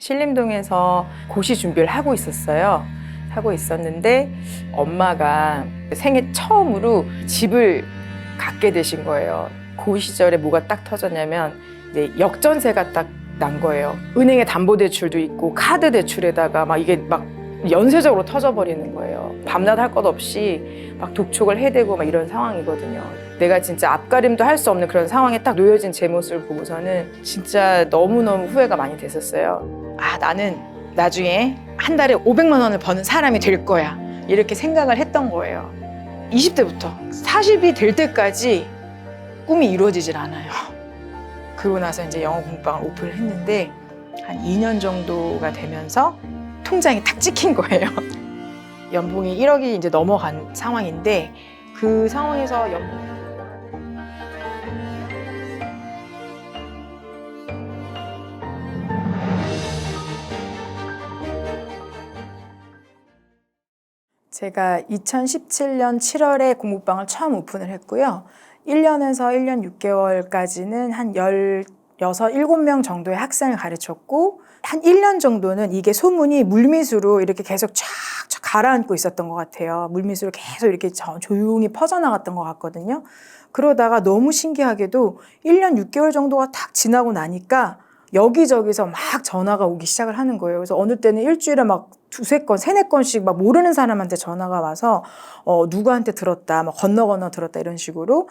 신림동에서 고시 준비를 하고 있었어요. 하고 있었는데 엄마가 생애 처음으로 집을 갖게 되신 거예요. 그 시절에 뭐가 딱 터졌냐면 이제 역전세가 딱 난 거예요. 은행에 담보대출도 있고 카드 대출에다가 막 이게 막 연쇄적으로 터져버리는 거예요. 밤낮 할 것 없이 막 독촉을 해대고 막 이런 상황이거든요. 내가 진짜 앞가림도 할 수 없는 그런 상황에 딱 놓여진 제 모습을 보고서는 진짜 너무너무 후회가 많이 됐었어요. 아, 나는 나중에 한 달에 500만 원을 버는 사람이 될 거야. 이렇게 생각을 했던 거예요. 20대부터 40이 될 때까지 꿈이 이루어지질 않아요. 그러고 나서 이제 영어 공부방을 오픈을 했는데 한 2년 정도가 되면서 통장이 딱 찍힌 거예요. 연봉이 1억이 이제 넘어간 상황인데 그 상황에서 제가 2017년 7월에 공부방을 처음 오픈을 했고요. 1년에서 1년 6개월까지는 한 16, 7명 정도의 학생을 가르쳤고 한 1년 정도는 이게 소문이 물밑으로 이렇게 계속 쫙쫙 가라앉고 있었던 것 같아요. 물밑으로 계속 이렇게 조용히 퍼져나갔던 것 같거든요. 그러다가 너무 신기하게도 1년 6개월 정도가 탁 지나고 나니까 여기저기서 막 전화가 오기 시작을 하는 거예요. 그래서 어느 때는 일주일에 막 두세 건, 세네 건씩 막 모르는 사람한테 전화가 와서 누구한테 들었다, 막 건너 들었다 이런 식으로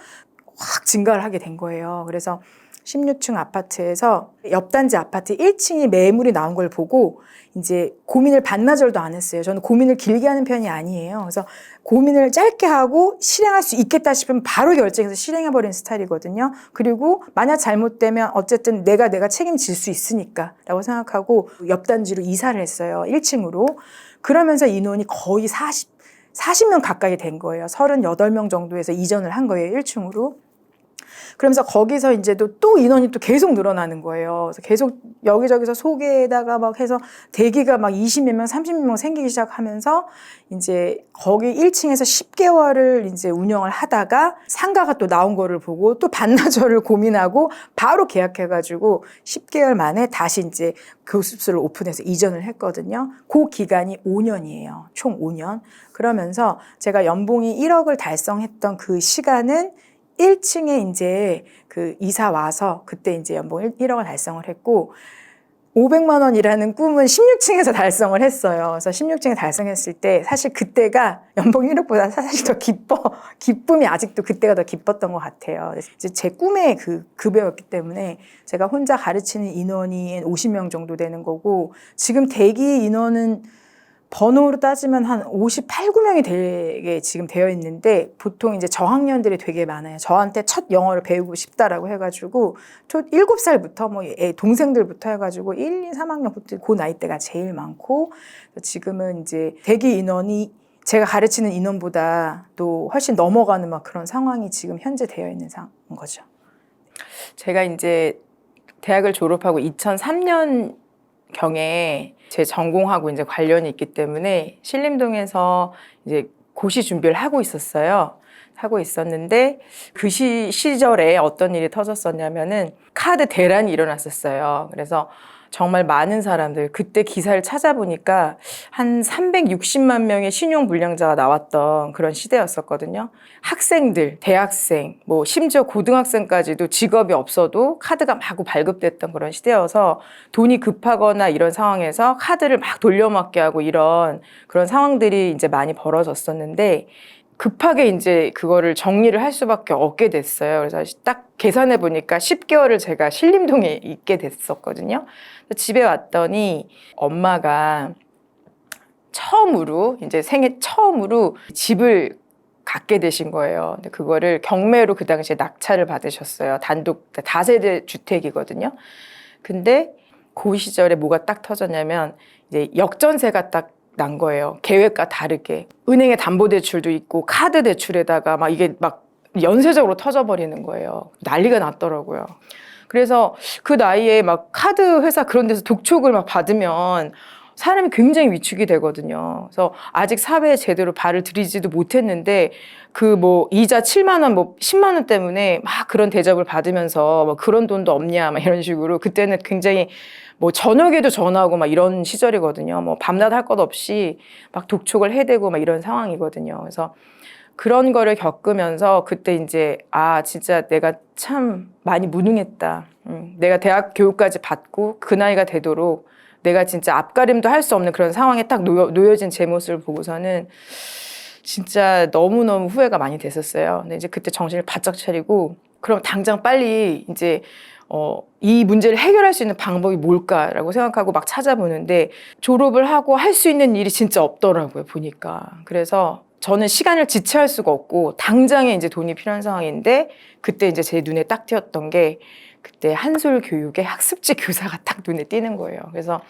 확 증가를 하게 된 거예요. 그래서 16층 아파트에서 옆 단지 아파트 1층이 매물이 나온 걸 보고 이제 고민을 반나절도 안 했어요. 저는 고민을 길게 하는 편이 아니에요. 그래서 고민을 짧게 하고 실행할 수 있겠다 싶으면 바로 결정해서 실행해버리는 스타일이거든요. 그리고 만약 잘못되면 어쨌든 내가 책임질 수 있으니까 라고 생각하고 옆 단지로 이사를 했어요. 1층으로. 그러면서 인원이 거의 40명 가까이 된 거예요. 38명 정도에서 이전을 한 거예요. 1층으로. 그러면서 거기서 이제 또 인원이 또 계속 늘어나는 거예요. 그래서 계속 여기저기서 소개에다가 막 해서 대기가 막 20몇 명, 30몇 명 생기기 시작하면서 이제 거기 1층에서 10개월을 이제 운영을 하다가 상가가 또 나온 거를 보고 또 반나절을 고민하고 바로 계약해가지고 10개월 만에 다시 이제 교습소를 오픈해서 이전을 했거든요. 그 기간이 5년이에요. 총 5년. 그러면서 제가 연봉이 1억을 달성했던 그 시간은 1층에 이제 그 이사 와서 그때 이제 연봉 1억을 달성을 했고 500만 원이라는 꿈은 16층에서 달성을 했어요. 그래서 16층에 달성했을 때 사실 그때가 연봉 1억보다 사실 더 기쁨이 아직도 그때가 더 기뻤던 것 같아요. 이제 제 꿈의 그 급여였기 때문에 제가 혼자 가르치는 인원이 50명 정도 되는 거고 지금 대기 인원은 번호로 따지면 한 58, 9명이 되게 지금 되어 있는데 보통 이제 저학년들이 되게 많아요. 저한테 첫 영어를 배우고 싶다라고 해가지고 7살부터 뭐 동생들부터 해가지고 1, 2, 3학년부터 그 나이대가 제일 많고 지금은 이제 대기 인원이 제가 가르치는 인원보다 또 훨씬 넘어가는 막 그런 상황이 지금 현재 되어 있는 거죠. 제가 이제 대학을 졸업하고 2003년 경에 제 전공하고 이제 관련이 있기 때문에 신림동에서 이제 고시 준비를 하고 있었어요. 하고 있었는데 그 시절에 어떤 일이 터졌었냐면은 카드 대란이 일어났었어요. 그래서 정말 많은 사람들, 그때 기사를 찾아보니까 한 360만 명의 신용불량자가 나왔던 그런 시대였었거든요. 학생들, 대학생, 뭐 심지어 고등학생까지도 직업이 없어도 카드가 마구 발급됐던 그런 시대여서 돈이 급하거나 이런 상황에서 카드를 막 돌려막게 하고 이런 그런 상황들이 이제 많이 벌어졌었는데 급하게 이제 그거를 정리를 할 수밖에 없게 됐어요. 그래서 딱 계산해 보니까 10개월을 제가 신림동에 있게 됐었거든요. 집에 왔더니 엄마가 이제 생애 처음으로 집을 갖게 되신 거예요. 근데 그거를 경매로 그 당시에 낙찰을 받으셨어요. 단독 다세대 주택이거든요. 근데 그 시절에 뭐가 딱 터졌냐면 이제 역전세가 딱 난 거예요. 계획과 다르게. 은행에 담보대출도 있고 카드 대출에다가 막 이게 막 연쇄적으로 터져버리는 거예요. 난리가 났더라고요. 그래서 그 나이에 막 카드 회사 그런 데서 독촉을 막 받으면 사람이 굉장히 위축이 되거든요. 그래서 아직 사회에 제대로 발을 들이지도 못했는데 그 뭐 이자 7만 원, 뭐 10만 원 때문에 막 그런 대접을 받으면서 뭐 그런 돈도 없냐 막 이런 식으로 그때는 굉장히 뭐 저녁에도 전화하고 막 이런 시절이거든요. 뭐 밤낮 할 것 없이 막 독촉을 해대고 막 이런 상황이거든요. 그래서 그런 거를 겪으면서 그때 이제 아 진짜 내가 참 많이 무능했다. 내가 대학 교육까지 받고 그 나이가 되도록 내가 진짜 앞가림도 할 수 없는 그런 상황에 딱 놓여진 제 모습을 보고서는 진짜 너무너무 후회가 많이 됐었어요. 근데 이제 그때 정신을 바짝 차리고 그럼 당장 빨리 이제 이 문제를 해결할 수 있는 방법이 뭘까라고 생각하고 막 찾아보는데 졸업을 하고 할 수 있는 일이 진짜 없더라고요, 보니까. 그래서 저는 시간을 지체할 수가 없고 당장에 이제 돈이 필요한 상황인데 그때 이제 제 눈에 딱 띄었던 게 그때 한솔 교육의 학습지 교사가 딱 눈에 띄는 거예요. 그래서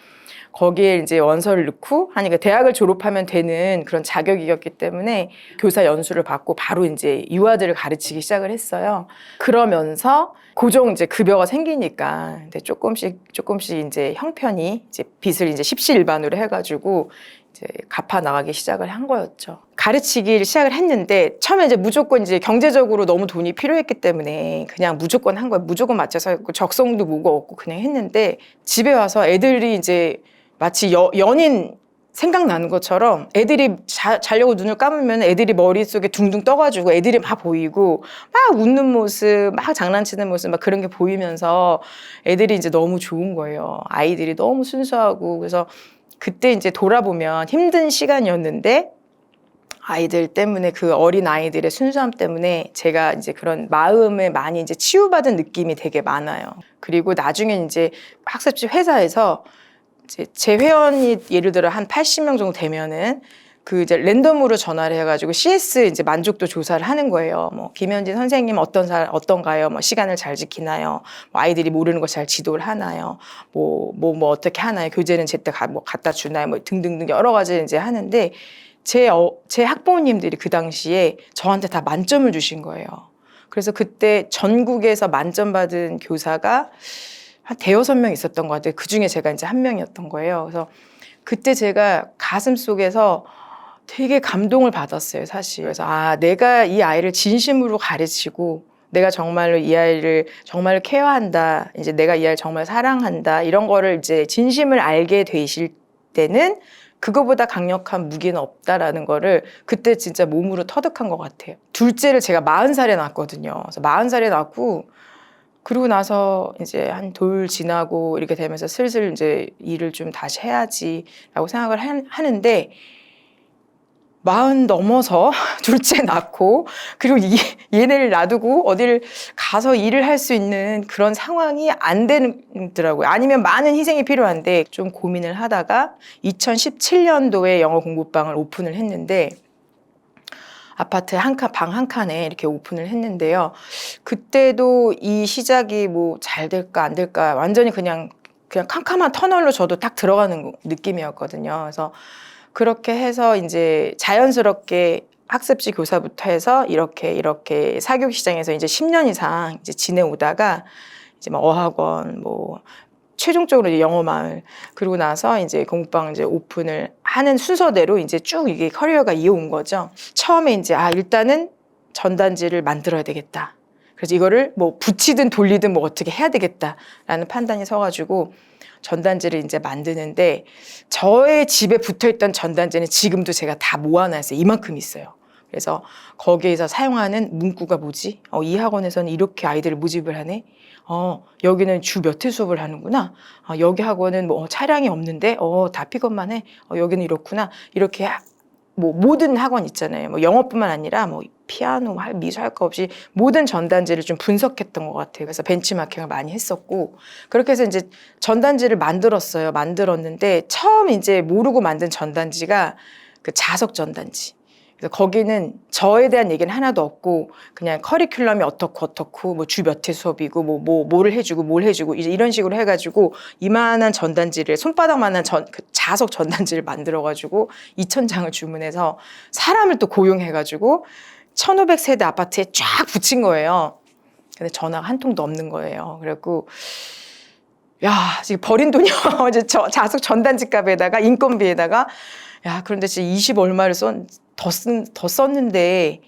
거기에 이제 원서를 넣고 하니까 대학을 졸업하면 되는 그런 자격이었기 때문에 교사 연수를 받고 바로 이제 유아들을 가르치기 시작을 했어요. 그러면서 고정 이제 급여가 생기니까 이제 조금씩 이제 형편이 이제 빚을 이제 십시일반으로 해가지고 이제 갚아 나가기 시작을 한 거였죠. 가르치기를 시작을 했는데 처음에 이제 무조건 이제 경제적으로 너무 돈이 필요했기 때문에 그냥 무조건 한 거예요. 무조건 맞춰서 했고 적성도 뭐가 없고 그냥 했는데 집에 와서 애들이 이제 마치 연인 생각나는 것처럼 애들이 자려고 눈을 감으면 애들이 머릿속에 둥둥 떠가지고 애들이 막 보이고 막 웃는 모습, 막 장난치는 모습 막 그런 게 보이면서 애들이 이제 너무 좋은 거예요. 아이들이 너무 순수하고 그래서 그때 이제 돌아보면 힘든 시간이었는데 아이들 때문에 그 어린 아이들의 순수함 때문에 제가 이제 그런 마음에 많이 이제 치유받은 느낌이 되게 많아요. 그리고 나중에 이제 학습지 회사에서 이제 제 회원이 예를 들어 한 80명 정도 되면은 그 이제 랜덤으로 전화를 해가지고 CS 이제 만족도 조사를 하는 거예요. 뭐 김현진 선생님 어떤가요? 뭐 시간을 잘 지키나요? 뭐 아이들이 모르는 거 잘 지도를 하나요? 뭐 어떻게 하나요? 교재는 제때 뭐 갖다 주나요? 뭐 등등등 여러 가지 이제 하는데 제 학부모님들이 그 당시에 저한테 다 만점을 주신 거예요. 그래서 그때 전국에서 만점 받은 교사가 한 대여섯 명 있었던 것 같아요. 그 중에 제가 이제 한 명이었던 거예요. 그래서 그때 제가 가슴 속에서 되게 감동을 받았어요, 사실. 그래서 아, 내가 이 아이를 진심으로 가르치고 내가 정말로 이 아이를 정말로 케어한다. 이제 내가 이 아이를 정말 사랑한다. 이런 거를 이제 진심을 알게 되실 때는 그거보다 강력한 무기는 없다라는 거를 그때 진짜 몸으로 터득한 것 같아요. 둘째를 제가 40살에 낳았거든요. 그래서 40살에 낳고 그러고 나서 이제 한 돌 지나고 이렇게 되면서 슬슬 이제 일을 좀 다시 해야지라고 생각을 하는데 40 넘어서 둘째 낳고 그리고 얘네를 놔두고 어디를 가서 일을 할 수 있는 그런 상황이 안 되더라고요. 아니면 많은 희생이 필요한데 좀 고민을 하다가 2017년도에 영어 공부방을 오픈을 했는데 아파트 방 한 칸에 이렇게 오픈을 했는데요. 그때도 이 시작이 뭐 잘 될까 안 될까 완전히 그냥 캄캄한 터널로 저도 딱 들어가는 느낌이었거든요. 그래서 그렇게 해서 이제 자연스럽게 학습지 교사부터 해서 이렇게 사교육 시장에서 이제 10년 이상 이제 지내오다가 이제 막 어학원 뭐 최종적으로 이제 영어 마을 그러고 나서 이제 공부방 이제 오픈을 하는 순서대로 이제 쭉 이게 커리어가 이어온 거죠. 처음에 이제 일단은 전단지를 만들어야 되겠다. 그래서 이거를 뭐 붙이든 돌리든 뭐 어떻게 해야 되겠다라는 판단이 서가지고 전단지를 이제 만드는데 저의 집에 붙어있던 전단지는 지금도 제가 다 모아놨어요. 이만큼 있어요. 그래서 거기에서 사용하는 문구가 뭐지? 이 학원에서는 이렇게 아이들을 모집을 하네. 여기는 주 몇 회 수업을 하는구나. 여기 학원은 뭐 차량이 없는데 다 픽업만 해. 여기는 이렇구나. 이렇게 뭐 모든 학원 있잖아요. 뭐 영어뿐만 아니라 뭐 피아노, 미술 할 거 없이 모든 전단지를 좀 분석했던 것 같아요. 그래서 벤치마킹을 많이 했었고 그렇게 해서 이제 전단지를 만들었는데 처음 이제 모르고 만든 전단지가 그 자석 전단지. 그래서 거기는 저에 대한 얘기는 하나도 없고 그냥 커리큘럼이 어떻고 뭐 주 몇 회 수업이고 뭐를 해주고 뭘 해주고 이제 이런 식으로 해가지고 이만한 전단지를 손바닥만한 그 자석 전단지를 만들어가지고 2,000장을 주문해서 사람을 또 고용해가지고 1,500세대 아파트에 쫙 붙인 거예요. 근데 전화가 한 통도 없는 거예요. 그래갖고 야 지금 버린 돈이요. 이제 자석 전단지 값에다가 인건비에다가 야 그런데 진짜 20 얼마를 더 썼는데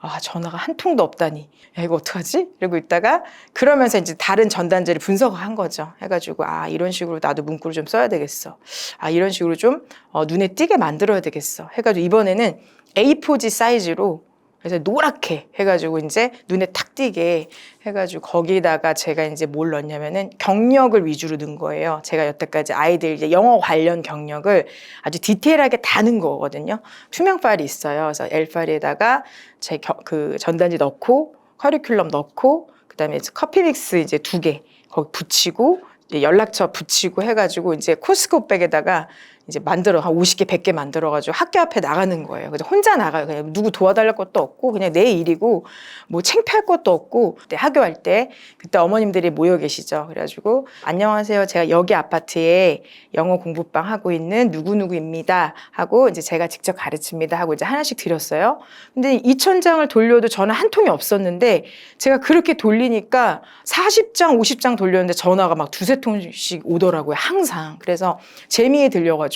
아, 전화가 한 통도 없다니. 야, 이거 어떡하지? 이러고 있다가 그러면서 이제 다른 전단지를 분석을 한 거죠. 해가지고 아, 이런 식으로 나도 문구를 좀 써야 되겠어. 아, 이런 식으로 좀 눈에 띄게 만들어야 되겠어. 해가지고 이번에는 A4지 사이즈로 그래서 노랗게 해가지고 이제 눈에 탁 띄게 해가지고 거기다가 제가 이제 뭘 넣냐면은 경력을 위주로 넣은 거예요. 제가 여태까지 아이들 이제 영어 관련 경력을 아주 디테일하게 다 넣은 거거든요. 투명 파일이 있어요. 그래서 L 파일에다가 제 그 전단지 넣고 커리큘럼 넣고 그다음에 커피 믹스 이제 2개 거기 붙이고 이제 연락처 붙이고 해가지고 이제 코스코 백에다가 이제 만들어 한 50개, 100개 만들어가지고 학교 앞에 나가는 거예요. 그래서 혼자 나가요. 그냥 누구 도와달랄 것도 없고 그냥 내 일이고 뭐 창피할 것도 없고 그때 하교할 때 그때 어머님들이 모여 계시죠. 그래가지고 안녕하세요. 제가 여기 아파트에 영어 공부방 하고 있는 누구누구입니다 하고 이제 제가 직접 가르칩니다 하고 이제 하나씩 드렸어요. 근데 2,000장을 돌려도 저는 한 통이 없었는데 제가 그렇게 돌리니까 40장, 50장 돌렸는데 전화가 막 2-3통씩 오더라고요. 항상. 그래서 재미에 들려가지고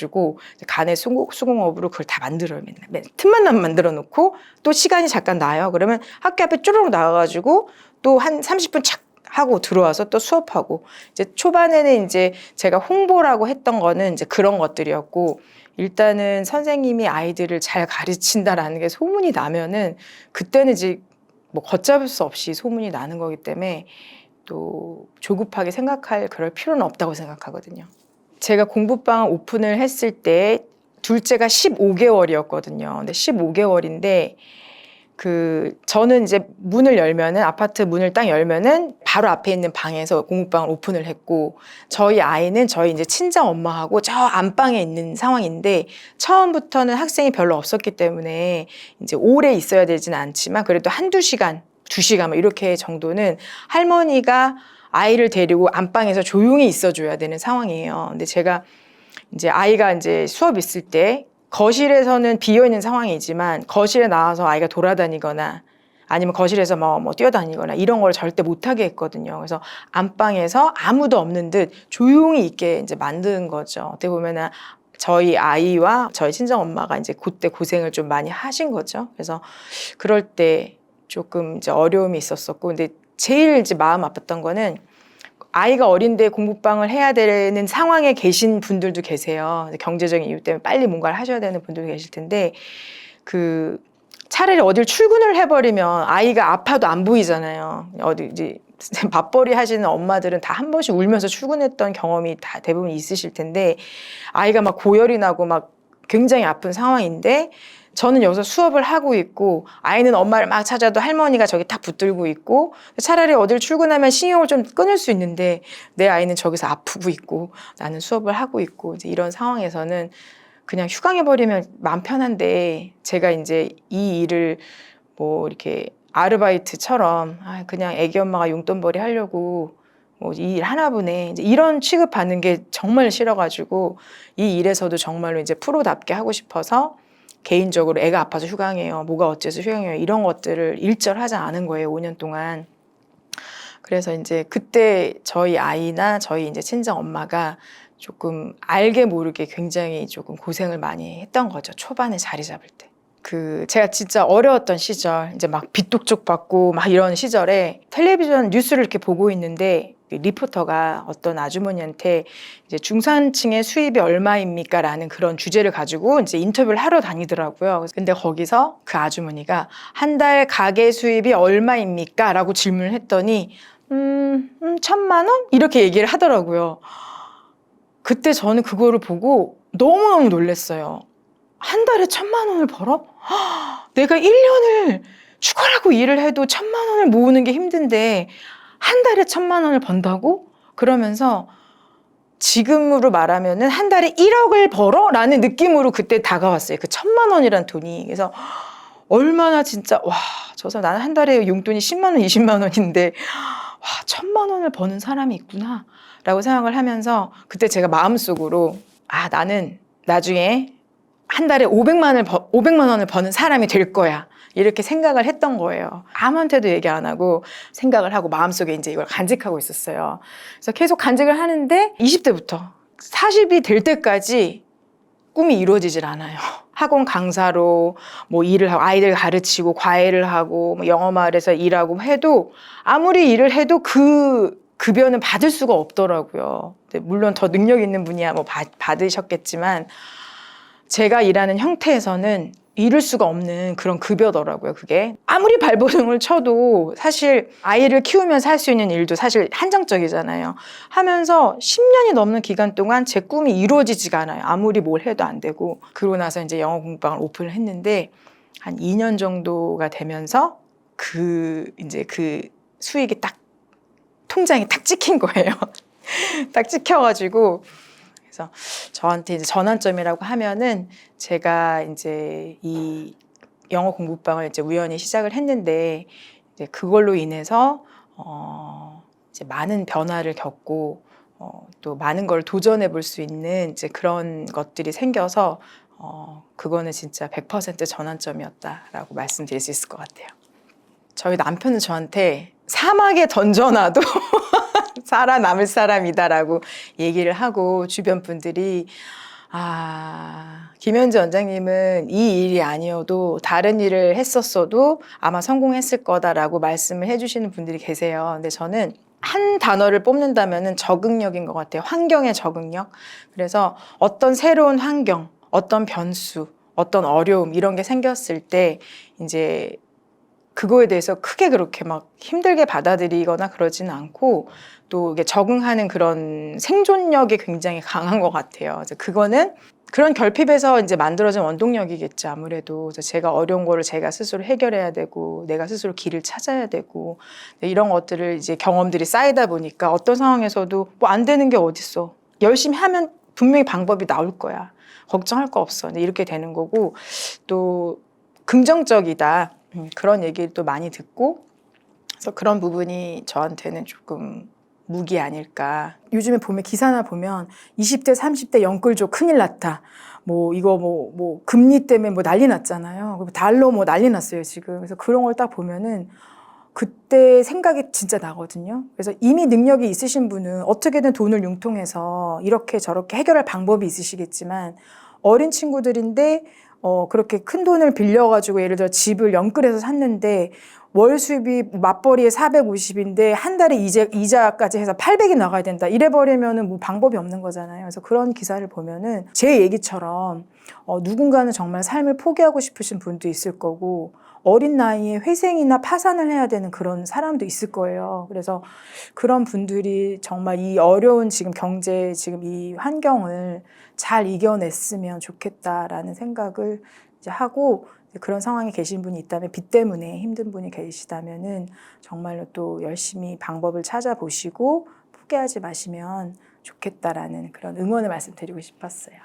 간의 수공업으로 그걸 다 만들어요. 맨날 틈만 만들어 놓고 또 시간이 잠깐 나요. 그러면 학교 앞에 쭈르륵 나가가지고 또 한 30분 착 하고 들어와서 또 수업하고 이제 초반에는 이제 제가 홍보라고 했던 거는 이제 그런 것들이었고 일단은 선생님이 아이들을 잘 가르친다라는 게 소문이 나면은 그때는 이제 뭐 걷잡을 수 없이 소문이 나는 거기 때문에 또 조급하게 생각할 그럴 필요는 없다고 생각하거든요. 제가 공부방 오픈을 했을 때 둘째가 15개월이었거든요. 근데 15개월인데 저는 이제 문을 열면은 아파트 문을 딱 열면은 바로 앞에 있는 방에서 공부방을 오픈을 했고 저희 아이는 저희 이제 친정 엄마하고 저 안방에 있는 상황인데 처음부터는 학생이 별로 없었기 때문에 이제 오래 있어야 되지는 않지만 그래도 1-2시간, 2시간 이렇게 정도는 할머니가 아이를 데리고 안방에서 조용히 있어줘야 되는 상황이에요. 근데 제가 이제 아이가 이제 수업 있을 때 거실에서는 비어있는 상황이지만 거실에 나와서 아이가 돌아다니거나 아니면 거실에서 뭐 뛰어다니거나 이런 걸 절대 못하게 했거든요. 그래서 안방에서 아무도 없는 듯 조용히 있게 이제 만든 거죠. 어떻게 보면은 저희 아이와 저희 친정 엄마가 이제 그때 고생을 좀 많이 하신 거죠. 그래서 그럴 때 조금 이제 어려움이 있었었고 근데 제일 이제 마음 아팠던 거는 아이가 어린데 공부방을 해야 되는 상황에 계신 분들도 계세요. 경제적인 이유 때문에 빨리 뭔가를 하셔야 되는 분들도 계실 텐데 차라리 어딜 출근을 해버리면 아이가 아파도 안 보이잖아요. 어디 이제 맞벌이 하시는 엄마들은 다 한 번씩 울면서 출근했던 경험이 다 대부분 있으실 텐데 아이가 막 고열이 나고 막 굉장히 아픈 상황인데 저는 여기서 수업을 하고 있고 아이는 엄마를 막 찾아도 할머니가 저기 딱 붙들고 있고 차라리 어딜 출근하면 신경을 좀 끊을 수 있는데 내 아이는 저기서 아프고 있고 나는 수업을 하고 있고 이제 이런 상황에서는 그냥 휴강해버리면 마음 편한데 제가 이제 이 일을 뭐 이렇게 아르바이트처럼 그냥 애기 엄마가 용돈벌이 하려고 뭐 이 일 하나 보네 이제 이런 취급받는 게 정말 싫어가지고 이 일에서도 정말로 이제 프로답게 하고 싶어서 개인적으로 애가 아파서 휴강해요. 뭐가 어째서 휴강해요. 이런 것들을 일절하지 않은 거예요. 5년 동안. 그래서 이제 그때 저희 아이나 저희 이제 친정 엄마가 조금 알게 모르게 굉장히 조금 고생을 많이 했던 거죠. 초반에 자리 잡을 때. 제가 진짜 어려웠던 시절, 이제 막 빚독촉 받고 막 이런 시절에 텔레비전 뉴스를 이렇게 보고 있는데 리포터가 어떤 아주머니한테 이제 중산층의 수입이 얼마입니까? 라는 그런 주제를 가지고 이제 인터뷰를 하러 다니더라고요. 근데 거기서 그 아주머니가 한 달 가계 수입이 얼마입니까? 라고 질문을 했더니 1,000만 원? 이렇게 얘기를 하더라고요. 그때 저는 그거를 보고 너무너무 놀랐어요. 한 달에 1,000만 원을 벌어? 내가 1년을 죽어라고 일을 해도 1,000만 원을 모으는 게 힘든데 한 달에 1,000만 원을 번다고? 그러면서 지금으로 말하면은 한 달에 1억을 벌어? 라는 느낌으로 그때 다가왔어요. 그 1,000만 원이란 돈이. 그래서 얼마나 진짜 저 사람 나는 한 달에 용돈이 10만 원, 20만 원인데 1,000만 원을 버는 사람이 있구나 라고 생각을 하면서 그때 제가 마음속으로 나는 나중에 한 달에 500만 원을 버는 사람이 될 거야. 이렇게 생각을 했던 거예요. 아무한테도 얘기 안 하고 생각을 하고 마음속에 이제 이걸 간직하고 있었어요. 그래서 계속 간직을 하는데 20대부터 40이 될 때까지 꿈이 이루어지질 않아요. 학원 강사로 뭐 일을 하고 아이들 가르치고 과외를 하고 뭐 영어 마을에서 일하고 해도 아무리 일을 해도 그 급여는 받을 수가 없더라고요. 물론 더 능력 있는 분이야 뭐 받으셨겠지만 제가 일하는 형태에서는 이룰 수가 없는 그런 급여더라고요, 그게. 아무리 발버둥을 쳐도 사실 아이를 키우면서 할 수 있는 일도 사실 한정적이잖아요. 하면서 10년이 넘는 기간 동안 제 꿈이 이루어지지가 않아요. 아무리 뭘 해도 안 되고. 그러고 나서 이제 영어 공부방을 오픈을 했는데 한 2년 정도가 되면서 이제 그 수익이 딱 통장에 딱 찍힌 거예요. 딱 찍혀가지고 그래서 저한테 이제 전환점이라고 하면은 제가 이제 이 영어 공부방을 이제 우연히 시작을 했는데 이제 그걸로 인해서 이제 많은 변화를 겪고 또 많은 걸 도전해 볼 수 있는 이제 그런 것들이 생겨서 그거는 진짜 100% 전환점이었다라고 말씀드릴 수 있을 것 같아요. 저희 남편은 저한테 사막에 던져놔도 살아남을 사람이다라고 얘기를 하고 주변 분들이 김현지 원장님은 이 일이 아니어도 다른 일을 했었어도 아마 성공했을 거다라고 말씀을 해주시는 분들이 계세요. 근데 저는 한 단어를 뽑는다면은 적응력인 것 같아요. 환경의 적응력. 그래서 어떤 새로운 환경, 어떤 변수, 어떤 어려움 이런 게 생겼을 때 이제 그거에 대해서 크게 그렇게 막 힘들게 받아들이거나 그러지는 않고 또 이게 적응하는 그런 생존력이 굉장히 강한 것 같아요. 그래서 그거는 그런 결핍에서 이제 만들어진 원동력이겠죠, 아무래도. 그래서 제가 어려운 거를 제가 스스로 해결해야 되고, 내가 스스로 길을 찾아야 되고, 이런 것들을 이제 경험들이 쌓이다 보니까 어떤 상황에서도 뭐 안 되는 게 어딨어. 열심히 하면 분명히 방법이 나올 거야. 걱정할 거 없어. 이렇게 되는 거고, 또 긍정적이다. 그런 얘기를 또 많이 듣고, 그래서 그런 부분이 저한테는 조금 무기 아닐까. 요즘에 보면 기사나 보면 20대, 30대 영끌족 큰일 났다. 뭐 이거 뭐 금리 때문에 뭐 난리 났잖아요. 달러 뭐 난리 났어요, 지금. 그래서 그런 걸 딱 보면은 그때 생각이 진짜 나거든요. 그래서 이미 능력이 있으신 분은 어떻게든 돈을 융통해서 이렇게 저렇게 해결할 방법이 있으시겠지만 어린 친구들인데 그렇게 큰 돈을 빌려가지고 예를 들어 집을 연끌해서 샀는데 월 수입이 맞벌이에 450인데 한 달에 이자까지 해서 800이 나가야 된다. 이래버리면은 뭐 방법이 없는 거잖아요. 그래서 그런 기사를 보면은 제 얘기처럼 누군가는 정말 삶을 포기하고 싶으신 분도 있을 거고 어린 나이에 회생이나 파산을 해야 되는 그런 사람도 있을 거예요. 그래서 그런 분들이 정말 이 어려운 지금 경제, 지금 이 환경을 잘 이겨냈으면 좋겠다라는 생각을 이제 하고 그런 상황에 계신 분이 있다면 빚 때문에 힘든 분이 계시다면은 정말로 또 열심히 방법을 찾아보시고 포기하지 마시면 좋겠다라는 그런 응원을 말씀드리고 싶었어요.